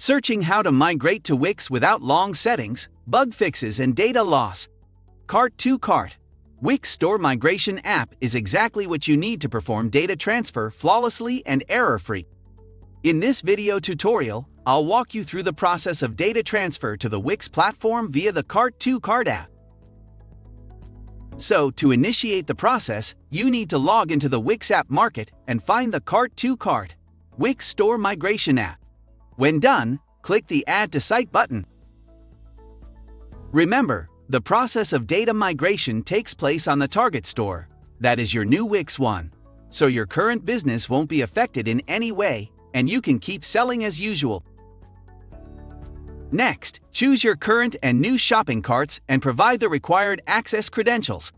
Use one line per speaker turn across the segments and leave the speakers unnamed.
Searching how to migrate to Wix without long settings, bug fixes, and data loss. Cart2Cart, Wix Store Migration App is exactly what you need to perform data transfer flawlessly and error-free. In this video tutorial, I'll walk you through the process of data transfer to the Wix platform via the Cart2Cart app. So, to initiate the process, you need to log into the Wix app market and find the Cart2Cart, Wix Store Migration App. When done, click the Add to Site button. Remember, the process of data migration takes place on the target store, that is your new Wix one, so your current business won't be affected in any way, and you can keep selling as usual. Next, choose your current and new shopping carts and provide the required access credentials.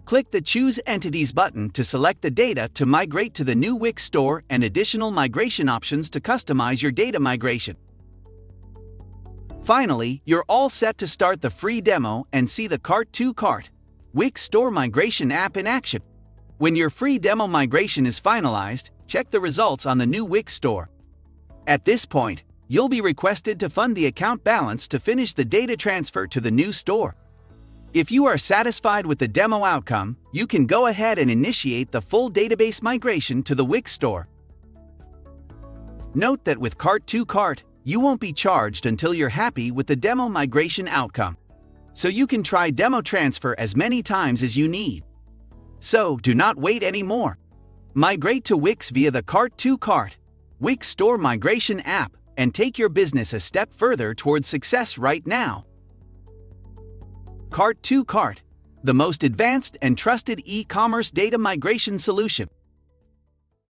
Click the Choose Entities button to select the data to migrate to the new Wix store and additional migration options to customize your data migration. Finally, you're all set to start the free demo and see the Cart2Cart, Wix Store Migration App in action. When your free demo migration is finalized, check the results on the new Wix store. At this point, you'll be requested to fund the account balance to finish the data transfer to the new store. If you are satisfied with the demo outcome, you can go ahead and initiate the full database migration to the Wix store. Note that with Cart2Cart, you won't be charged until you're happy with the demo migration outcome. So you can try demo transfer as many times as you need. So do not wait anymore. Migrate to Wix via the Cart2Cart, Wix Store Migration App, and take your business a step further towards success right now. Cart2Cart, the most advanced and trusted e-commerce data migration solution.